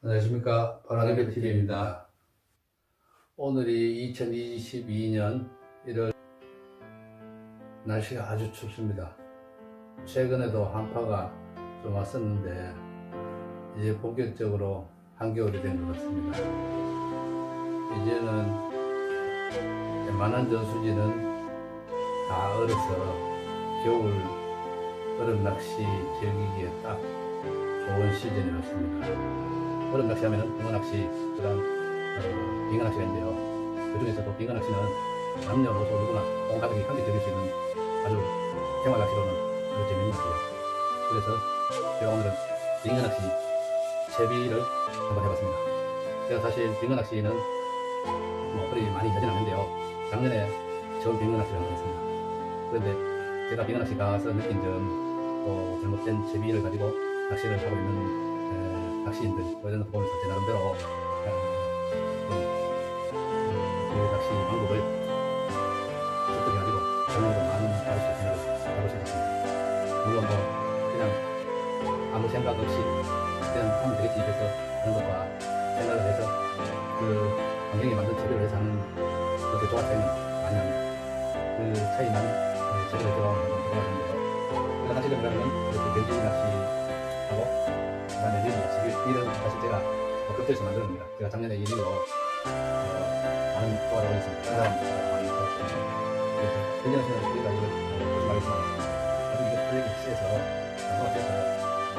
안녕하십니까. 바라리베TV입니다. 오늘이 2022년 1월, 날씨가 아주 춥습니다. 최근에도 한파가 좀 왔었는데 이제 본격적으로 한겨울이 된 것 같습니다. 이제는 웬만한 저수지는 다 얼어서 겨울 얼음 낚시 즐기기에 딱 좋은 시즌이 왔습니다. 얼음 낚시하면은 붕어 낚시, 그다음 빙어 낚시가 있는데요. 그 중에서도 빙어 낚시는 남녀노소 누구나 온 가족이 함께 즐길 수 있는 아주 생활 낚시로는 아주 재밌는 낚시예요. 그래서 제가 오늘은 빙어 낚시 채비를 한번 해봤습니다. 제가 사실 빙어 낚시는 거리 많이 가진 않는데요. 작년에 처음 빙어 낚시를 한번 했습니다. 그런데 제가 빙어 낚시 가서 느낀 점, 또 잘못된 채비를 가지고 낚시를 하고 있는 낚시인들, 이런 거 보면서 제 나름대로 그 낚시 방법을 습득해 가지고 작년에도 많은 가르칠 수 있는 걸 가르칠 수 있습니다. 물론 뭐 그냥 아무 생각 없이 그냥 하면 되겠지 해서 하는 것과 생각을 해서 그 환경에 맞는 채비를 해서 하는 것의 조합 차이는 많이 납니다. 그 차이만 채비를 들어가면 들어가는데요. 제가 낚시를 가면 이렇게 견지 낚시하고 그 다음에 릴은 사실 제가 급조해서 만드는 겁니다. 제가 작년에 이 릴로 많은 조화를 올렸습니다. 그 사람 많이 좋았습니다. 그래서 견지낚시는 우리가 이걸 보지 말겠지만 아주 이게 탄력이 세서 단도가 세서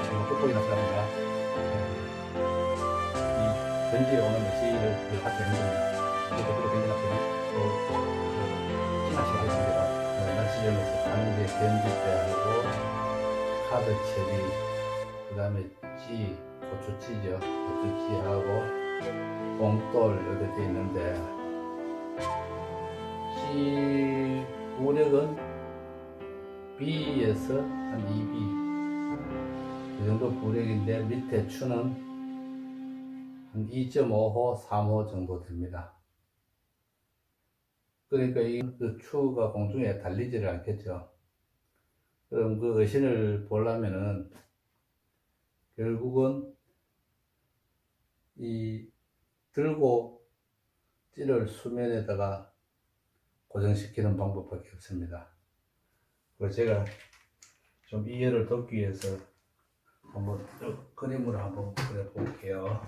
그리고 끝보기 낚시라든가 이 견지에 오는 낚시를 할 수 있는 겁니다. 그리고 또 견지 낚시는 또 찌낚시가 있습니다. 낚시점에서 파는 게 견지대하고 카드 채비, 그 다음에 고추찌죠. 고추찌하고 봉돌 이렇게 되어 있는데, 찌 구력은 B에서 한 2B 그 정도 구력인데, 밑에 추는 한 2.5호, 3호 정도 됩니다. 그러니까 그 추가 공중에 달리지를 않겠죠. 그럼 그 어신을 보려면은 결국은 이 들고 찌를 수면에다가 고정시키는 방법밖에 없습니다. 그래서 제가 좀 이해를 돕기 위해서 한번 그림으로 한번 그려볼게요.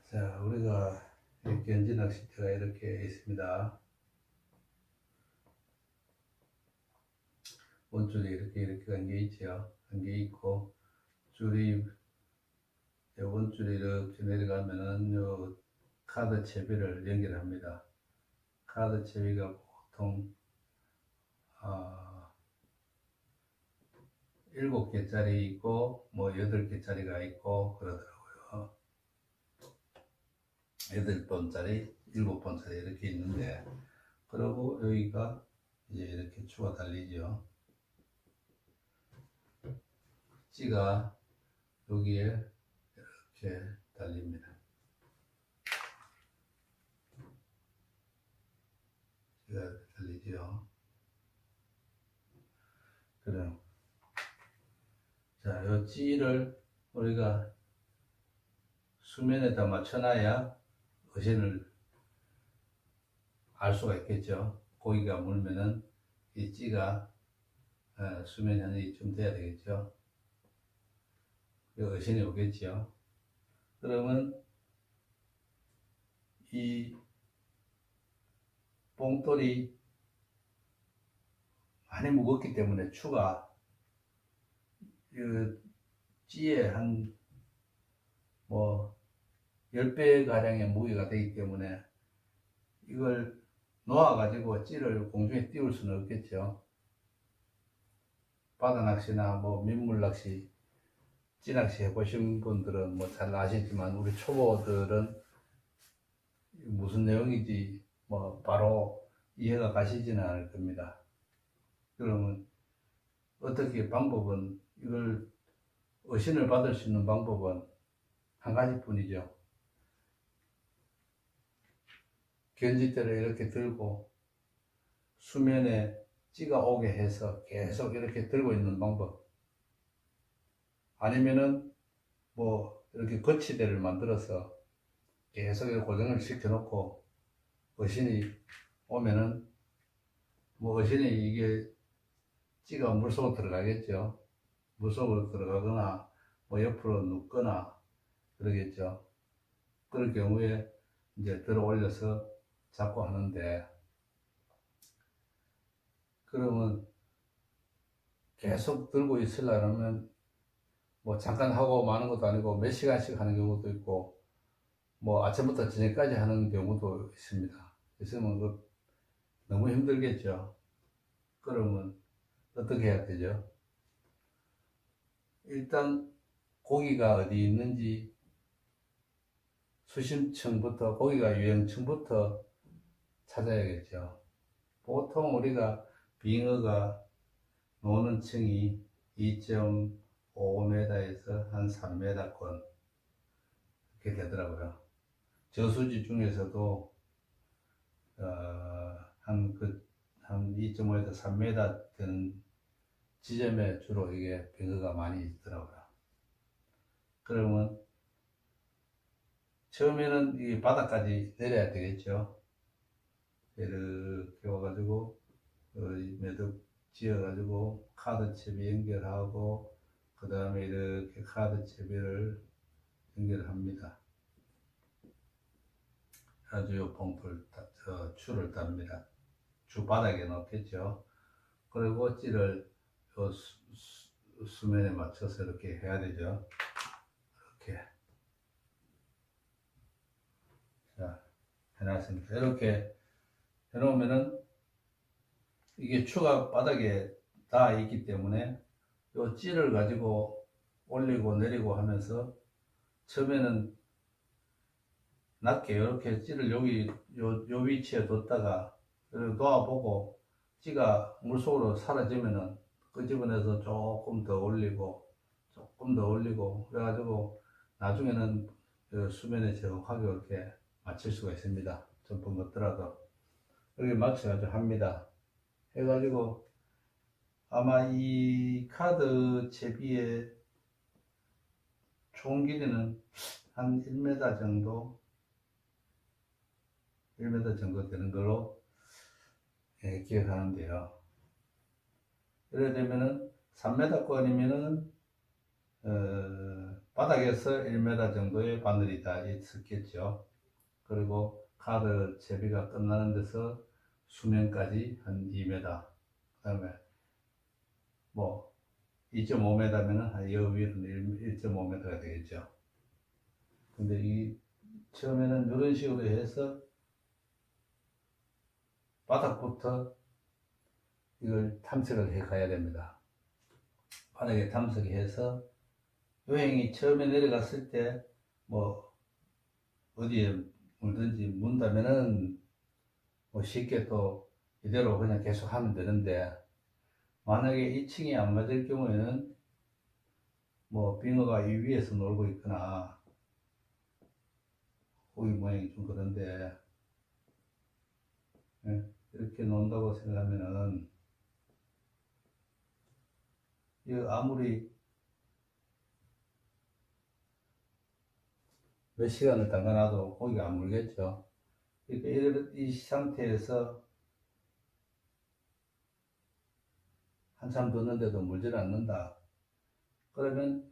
자, 우리가 견지 낚싯대가 이렇게 있습니다. 원줄이 이렇게 감겨 있죠. 감겨 있고, 줄이 원줄이 이렇게 내려가면은 요 카드 채비를 연결합니다. 카드 채비가 보통 7개짜리 있고 뭐 8개짜리가 있고 그러더라고요. 8번짜리, 7번짜리 이렇게 있는데, 그리고 여기가 이제 이렇게 추가 달리죠. 찌가 여기에 이렇게 달립니다. 찌가 이렇게 달리죠. 그럼 자, 요 찌를 우리가 수면에다 맞춰놔야 어신을 알 수가 있겠죠. 고기가 물면은 이 찌가 수면 현역이 좀 돼야 되겠죠. 어신이 오겠죠. 그러면 이 봉돌이 많이 무겁기 때문에 추가 그 찌에 한 뭐 10배 가량의 무게가 되기 때문에 이걸 놓아 가지고 찌를 공중에 띄울 수는 없겠죠. 바다 낚시나 뭐 민물 낚시, 찌 낚시 해보신 분들은 뭐 잘 아시지만, 우리 초보들은 무슨 내용인지 뭐 바로 이해가 가시지는 않을 겁니다. 그러면 어떻게 방법은, 이걸 어신을 받을 수 있는 방법은 한 가지뿐이죠. 견지대를 이렇게 들고 수면에 찌가 오게 해서 계속 이렇게 들고 있는 방법, 아니면은 뭐 이렇게 거치대를 만들어서 계속 이렇게 고정을 시켜놓고 어신이 오면은 뭐 어신이 이게 찌가 물속으로 들어가겠죠. 물속으로 들어가거나 뭐 옆으로 눕거나 그러겠죠. 그럴 경우에 이제 들어 올려서 잡고 하는데, 그러면 계속 들고 있으려면 뭐 잠깐 하고 마는 것도 아니고 몇 시간씩 하는 경우도 있고 뭐 아침부터 저녁까지 하는 경우도 있습니다. 있으면 너무 힘들겠죠. 그러면 어떻게 해야 되죠? 일단 고기가 어디 있는지 수심층부터, 고기가 유형층부터 찾아야겠죠. 보통 우리가 빙어가 노는 층이 2.5m에서 한 3m권 이렇게 되더라고요. 저수지 중에서도 한 2.5에서 3m 되는 지점에 주로 이게 빙어가 많이 있더라고요. 그러면 처음에는 이 바닥까지 내려야 되겠죠. 이렇게 와가지고 매듭 지어가지고 카드 채비 연결하고 그 다음에 이렇게 카드 채비를 연결합니다. 아주 요 봉풀 줄을 답니다. 주 바닥에 넣겠죠. 그리고 찌를 요 수면에 맞춰서 이렇게 해야 되죠. 이렇게 자 해놨습니다. 이렇게 해놓으면은 이게 추가 바닥에 닿아 있기 때문에 요 찌를 가지고 올리고 내리고 하면서 처음에는 낮게 이렇게 찌를 여기 요 위치에 뒀다가 놓아보고 찌가 물속으로 사라지면은 끄집어내서 조금 더 올리고 그래가지고 나중에는 수면에 정확하게 이렇게 맞출 수가 있습니다. 좀 번거더라도 여기 맞춰가지고 합니다. 해가지고 아마 이 카드 채비의 총 길이는 한 1m 정도 되는 걸로 기억하는데요. 예를 들면은 3m권이면은 바닥에서 1m 정도의 바늘이 다 있었겠죠. 그리고 카드 채비가 끝나는 데서 수면까지 한 2m, 그 다음에 뭐 2.5m면은 한 여 위로는 1.5m가 되겠죠. 근데 이 처음에는 이런 식으로 해서 바닥부터 이걸 탐색을 해 가야 됩니다. 바닥에 탐색해서 요행이 처음에 내려갔을 때 뭐 어디에 물든지 문다면은 뭐 쉽게 또 이대로 그냥 계속 하면 되는데, 만약에 2층이 안 맞을 경우에는 뭐 빙어가 이 위에서 놀고 있거나 고기 모양이 좀 그런데 이렇게 논다고 생각하면은 아무리 몇 시간을 담가놔도 고기가 안 물겠죠. 그러니까 이 상태에서 한참 뒀는데도 물질 않는다. 그러면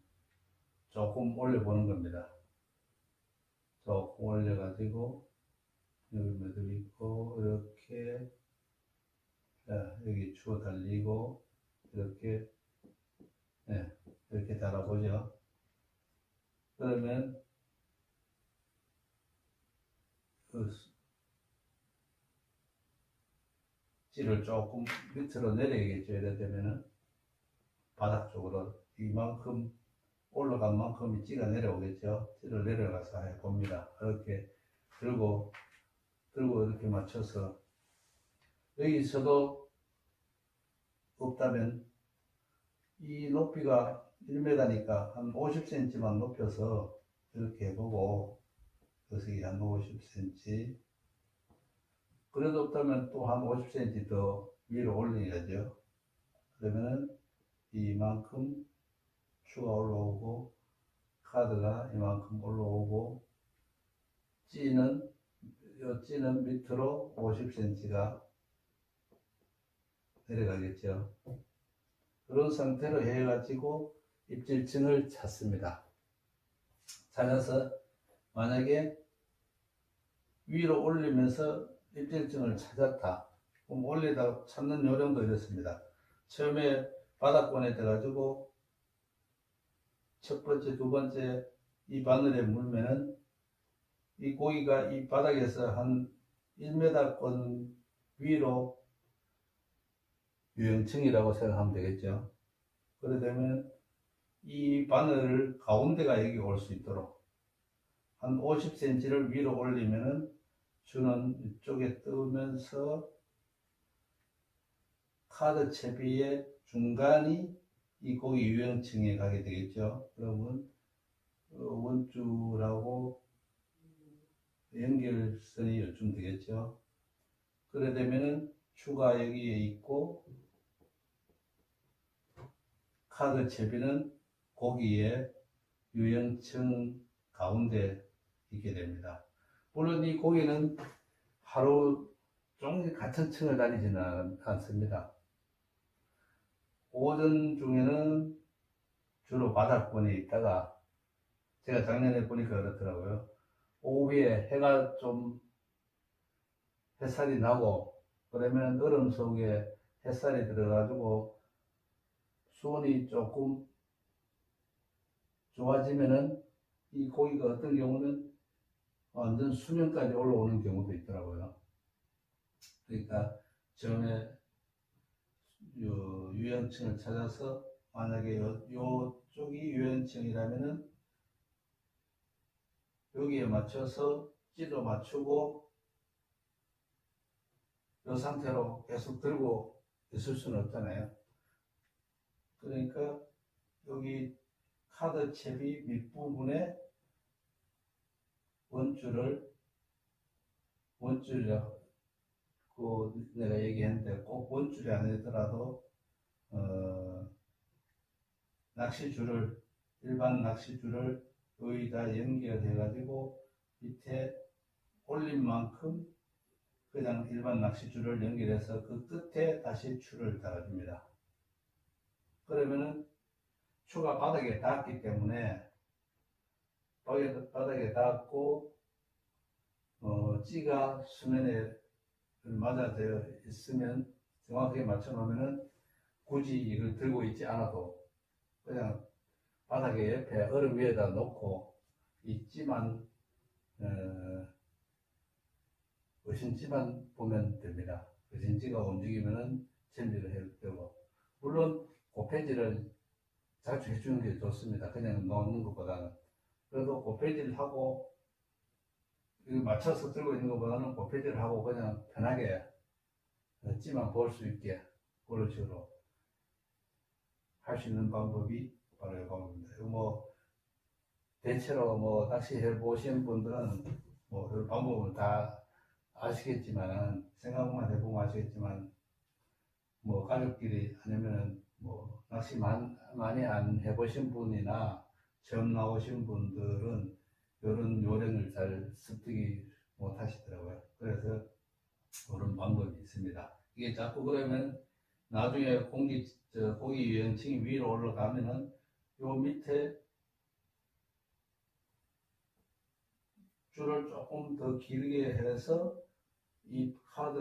조금 올려보는 겁니다. 조금 올려가지고 여기 매듭 있고 이렇게 여기 추어 달리고 이렇게 이렇게 달아보죠. 그러면 그 찌를 조금 밑으로 내려야겠죠. 이래 되면은 바닥 쪽으로 이만큼 올라간 만큼 찌가 내려오겠죠. 찌를 내려가서 해봅니다. 이렇게 들고 이렇게 맞춰서 여기 있어도 없다면 이 높이가 1m니까 한 50cm만 높여서 이렇게 해보고, 여기 한 50cm, 그래도 없다면 또 한 50cm 더 위로 올려야죠. 그러면은 이만큼 추가 올라오고 카드가 이만큼 올라오고 찌는 밑으로 50cm가 내려가겠죠. 그런 상태로 해가지고 입질층을 찾습니다. 찾아서 만약에 위로 올리면서 입질층을 찾았다. 그럼 올리다 찾는 요령도 이렇습니다. 처음에 바닥권에 돼가지고 첫 번째, 두 번째 이 바늘에 물면은 이 고기가 이 바닥에서 한 1m권 위로 유형층이라고 생각하면 되겠죠. 그래 되면 이 바늘 가운데가 여기 올 수 있도록 한 50cm를 위로 올리면은 주는 이쪽에 뜨면서 카드 채비의 중간이 이 고기 유형층에 가게 되겠죠. 그러면 원줄하고 연결선이 요쯤 되겠죠. 그래 되면은 추가 여기에 있고 카드 채비는 고기의 유형층 가운데 있게 됩니다. 물론 이 고기는 하루 종일 같은 층을 다니지는 않습니다. 오전 중에는 주로 바닥권에 있다가 제가 작년에 보니까 그렇더라고요. 오후에 해가 좀 햇살이 나고 그러면 얼음 속에 햇살이 들어가지고 수온이 조금 좋아지면은 이 고기가 어떤 경우는 완전 수면까지 올라오는 경우도 있더라고요. 그러니까 처음에 유형층을 찾아서 만약에 요쪽이 유형층이라면은 여기에 맞춰서 찌도 맞추고 이 상태로 계속 들고 있을 수는 없잖아요. 그러니까 여기 카드 채비 밑부분에 원줄이라고 내가 얘기했는데 꼭 원줄이 아니더라도 낚시줄을 일반 낚시줄을 여기다 연결해 가지고 밑에 올린 만큼 그냥 일반 낚시줄을 연결해서 그 끝에 다시 줄을 달아줍니다. 그러면은 추가 바닥에 닿았기 때문에 바닥에 닿았고 찌가 수면에 맞아져 있으면 정확하게 맞춰 놓으면은 굳이 이걸 들고 있지 않아도 그냥 바닥에 옆에 얼음 위에다 놓고 이 찌만 어신찌만 보면 됩니다. 어신찌가 움직이면은 젠지를 해도 되고 물론 고패질을 자주 해주는 게 좋습니다. 그냥 놓는 것보다는 그래도 고패질 하고 맞춰서 들고 있는 것보다는 고패질을 하고 그냥 편하게 찌만 볼 수 있게 그런 식으로 할 수 있는 방법이 바로 이 방법입니다. 뭐 대체로 뭐 낚시 해보신 분들은 뭐 그 방법은 다 아시겠지만 생각만 해보면 아시겠지만 뭐 가족끼리 아니면은 뭐 낚시 많이 안 해보신 분이나 처음 나오신 분들은 이런 요령을 잘 습득이 못 하시더라고요. 그래서 그런 방법이 있습니다. 이게 자꾸 그러면 나중에 고기 유형층이 위로 올라가면은 요 밑에 줄을 조금 더 길게 해서 이 카드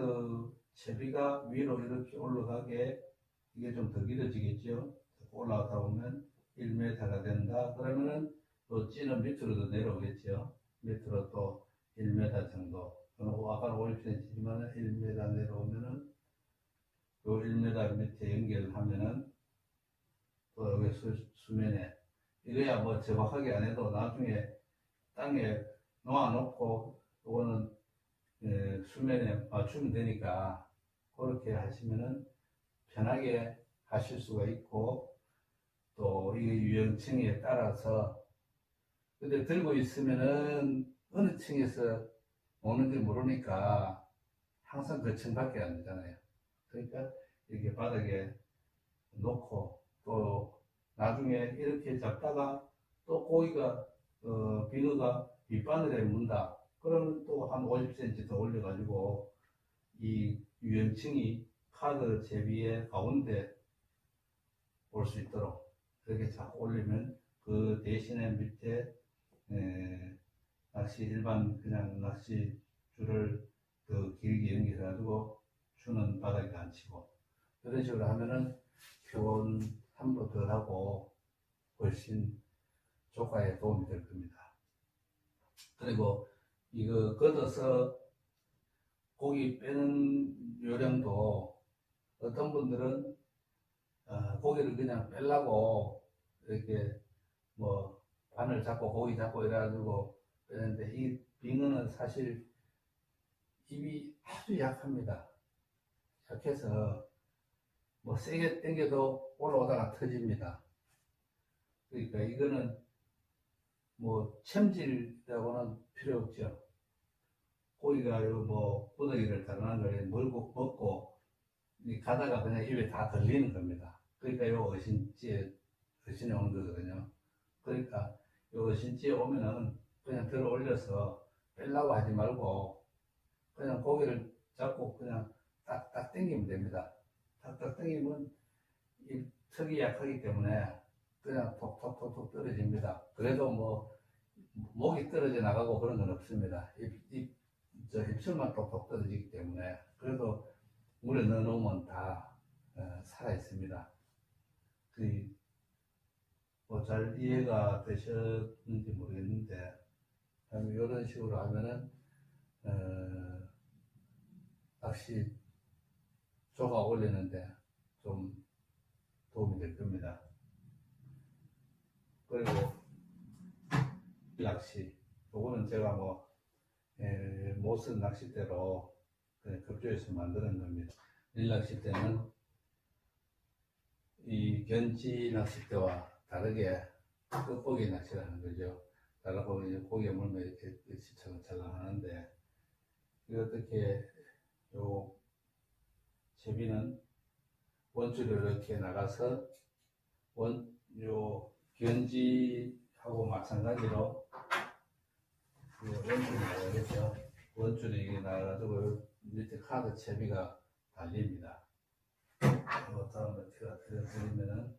채비가 위로 이렇게 올라가게 이게 좀 더 길어지겠죠. 올라가다 보면 1m가 된다. 그러면은 또 찌는 밑으로 도 내려오겠죠. 밑으로 또 1m 정도. 아까는 50cm지만 1m 내려오면은 요 1m 밑에 연결하면은 또 여기 수면에 이거야 뭐 정확하게 안 해도 나중에 땅에 놓아놓고 이거는 수면에 맞추면 되니까 그렇게 하시면은 편하게 하실 수가 있고 또 이 유형층에 따라서 근데 들고 있으면은 어느 층에서 오는지 모르니까 항상 그 층밖에 안 되잖아요. 그러니까 이렇게 바닥에 놓고 또 나중에 이렇게 잡다가 또 고기가 빙어가 밑바늘에 문다. 그러면 또 한 50cm 더 올려가지고 이 유연층이 카드 제비의 가운데 올 수 있도록 이렇게 자꾸 올리면 그 대신에 밑에 낚시 일반 그냥 낚시 줄을 더 길게 연결해가지고 추는 바닥에 안 치고 이런 식으로 하면은 표본 함도 덜하고 훨씬 조과에 도움이 될 겁니다. 그리고 이거 걷어서 고기 빼는 요령도 어떤 분들은 고기를 그냥 빼려고 이렇게 뭐 바늘 잡고 고기 잡고 이래가지고 빼는데 이 빙어는 사실 입이 아주 약합니다. 약해서 뭐 세게 당겨도 올라오다가 터집니다. 그러니까 이거는 뭐 챔질이라고는 필요 없죠. 고기가 뭐 부더기를 달아난 걸 물고 먹고 가다가 그냥 입에 다 들리는 겁니다. 그러니까 요 어신에 오는 거거든요. 그러니까 요 어신지에 오면은 그냥 들어 올려서 빼려고 하지 말고 그냥 고기를 잡고 그냥 딱딱 당기면 됩니다. 딱딱 당기면 이 턱이 약하기 때문에 그냥 톡톡톡톡 떨어집니다. 그래도 뭐 목이 떨어져 나가고 그런 건 없습니다. 입술만 톡톡 떨어지기 때문에 그래도 물에 넣어놓으면 다 살아 있습니다. 뭐 잘 이해가 되셨는지 모르겠는데 이런 식으로 하면은 낚시 조각 올리는데 좀 도움이 될 겁니다. 그리고 낚시 요거는 제가 못 쓴 낚싯대로 그냥 급조해서 만드는 겁니다. 릴 낚싯대는 이 견지 낚싯대와 다르게 끝보기 낚시라는 거죠. 다르고 이제 고기에 물면 이렇게 차근차근 하는데 이거 어떻게 요 제비는 원줄로 이렇게 나가서 요 견지하고 마찬가지로 원줄이 나가겠죠. 원줄이 나가가지고 밑에 카드 채비가 달립니다. 이것도 한번 제가 드리면은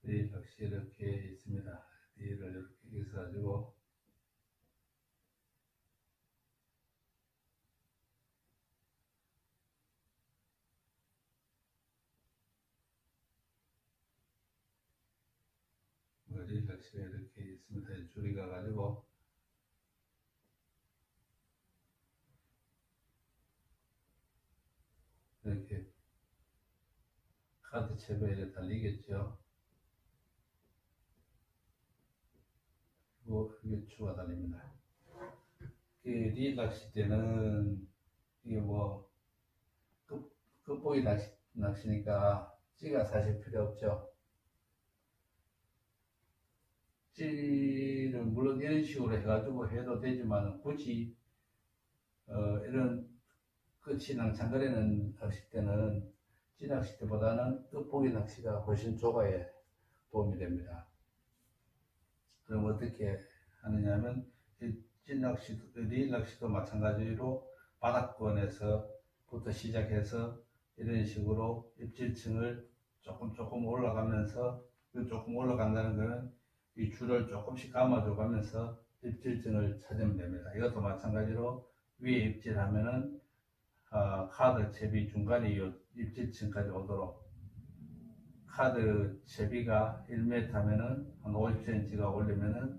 이 역시 이렇게 있습니다. 이를 이렇게 있어가지고 머리 역시 이렇게 있습니다. 줄이 가가지고 이렇게 카드 채비에 달리겠죠. 그리고 이게 추가 달립니다. 리 낚싯대는 이게 뭐 끝보기 낚시니까 찌가 사실 필요 없죠. 찌를 물론 이런 식으로 해가지고 해도 되지만 굳이 이런 끝이 낭창거리는 낚싯대는 찌 낚싯대보다는 끝보기 낚시가 훨씬 조과에 도움이 됩니다. 그럼 어떻게 하느냐면 리 낚시도 마찬가지로 바닥권에서부터 시작해서 이런 식으로 입질층을 조금 올라가면서 조금 올라간다는 것은 이 줄을 조금씩 감아줘 가면서 입질층을 찾으면 됩니다. 이것도 마찬가지로 위에 입질하면은 카드 채비 중간에 이 입질층까지 오도록 카드 채비가 1m면은 한 50cm가 올리면은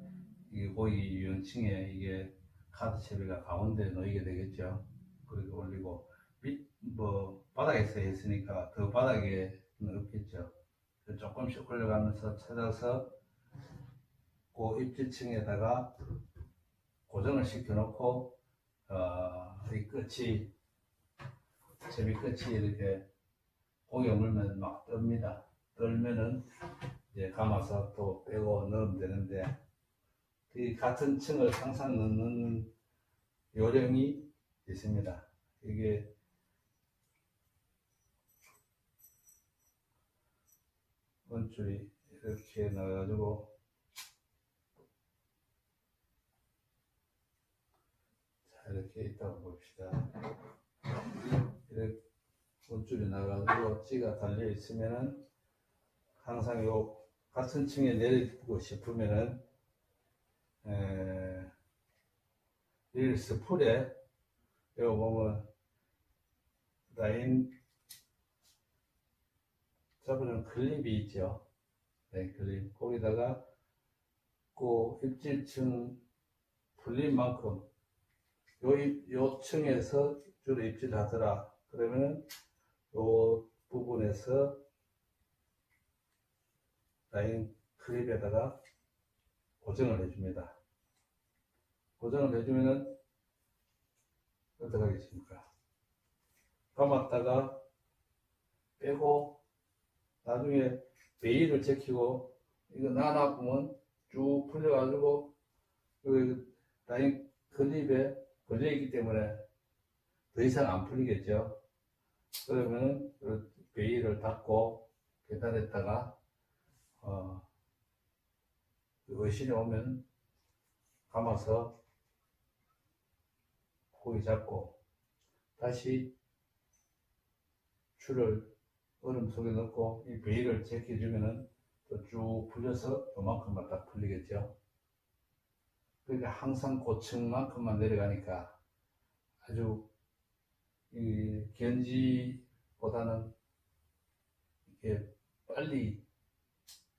이 고기 유연층에 이게 카드 채비가 가운데 놓이게 되겠죠. 그렇게 올리고 바닥에서 했으니까 더 바닥에는 없겠죠. 조금씩 올려가면서 찾아서 그 입질층에다가 고정을 시켜놓고 이 끝이 채비 끝이 이렇게 고기 물면 막 뜹니다. 떨면은 이제 감아서 또 빼고 넣으면 되는데 그 같은 층을 항상 넣는 요령이 있습니다. 이게 원줄이 이렇게 나와가지고 자 이렇게 있다고 봅시다. 이렇게 원줄이 나와가지고 찌가 달려 있으면은 항상 요 같은 층에 내리고 싶으면은 릴 스풀에 요 보면 라인 잡으는 클립이 있죠. 네, 클립. 거기다가 그 입질층 풀린 만큼 요 층에서 주로 입질하더라. 그러면은 요 부분에서 라인 클립에다가 고정을 해줍니다. 고정을 해주면은 어떻게 하겠습니까? 감았다가 빼고 나중에 베일을 제키고 이거 나눠보면 쭉 풀려가지고 여기 라인 클립에 걸려있기 때문에 더 이상 안 풀리겠죠. 그러면은 베일을 닫고 계단에다가 의신이 오면 감아서 고기 잡고 다시 줄을 얼음 속에 넣고 이 베일을 제껴주면은 또 쭉 풀려서 요만큼만 딱 풀리겠죠. 그러니까 항상 고층만큼만 내려가니까 아주 이 견지보다는 이렇게 빨리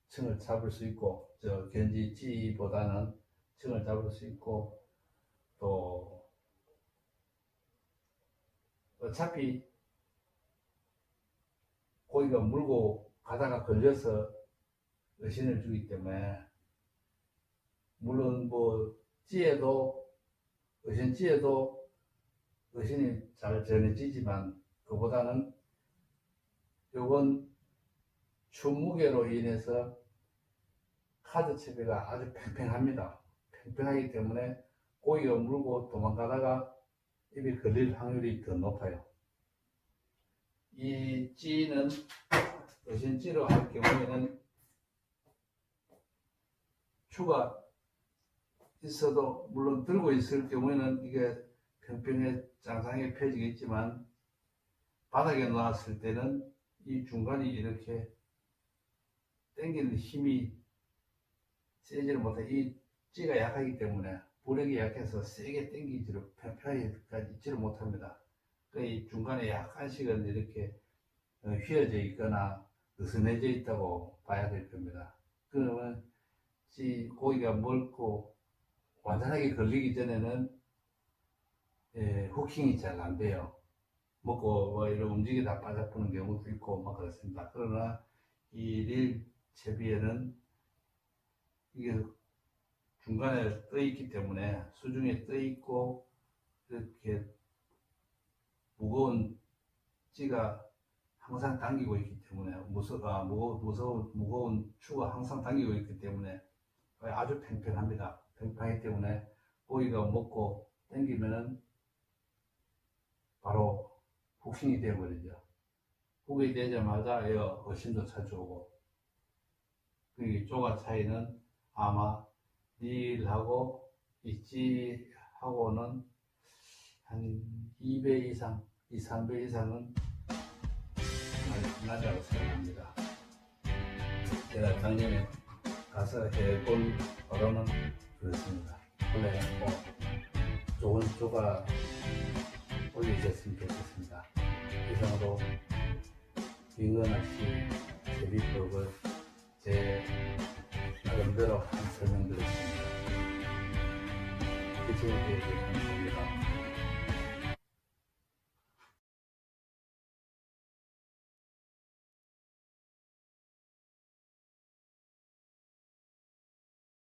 층을 잡을 수 있고 저 견지찌보다는 층을 잡을 수 있고 또 어차피 고기가 물고 가다가 걸려서 의신을 주기 때문에 물론 뭐 찌에도 의신 찌에도 의신이 잘 전해지지만 그보다는 요건 추 무게로 인해서 카드 채비가 아주 팽팽합니다. 팽팽하기 때문에 고기가 물고 도망가다가 입에 걸릴 확률이 더 높아요. 이 찌는 의신찌로 할 경우에는 추가 있어도 물론 들고 있을 경우에는 이게 평평해 짱짱하게 펴지겠지만 바닥에 놨을 때는 이 중간이 이렇게 당기는 힘이 세지를 못해. 이 찌가 약하기 때문에 부력이 약해서 세게 당기지를 평평하게 있지를 못합니다. 이 중간에 약간씩은 이렇게 휘어져 있거나 느슨해져 있다고 봐야 될 겁니다. 그러면 고기가 멀고 완전하게 걸리기 전에는 후킹이 잘 안 돼요. 먹고 뭐 이런 움직이다 빠져보는 경우도 있고 막 그렇습니다. 그러나 이 릴 채비에는 이게 중간에 떠 있기 때문에 수중에 떠 있고 이렇게 무거운 찌가 항상 당기고 있기 때문에 무거운 추가 항상 당기고 있기 때문에 아주 팽팽합니다. 팽팽하기 때문에 고기가 먹고 당기면은 바로 후킹이 되어버리죠. 후킹이 되자마자 어신도 찾아오고 그 조각 차이는 아마 릴하고 있지하고는 한 2배 이상, 3배 이상은 나다고 생각합니다. 제가 작년에 가서 해본 바로는 그렇습니다. 원래 뭐 좋은 조각 올리셨으면 좋겠습니다. 이상으로 빙어낚시 제비법을 제 나름대로 한 설명드렸습니다. 시청해 주셔서 감사합니다.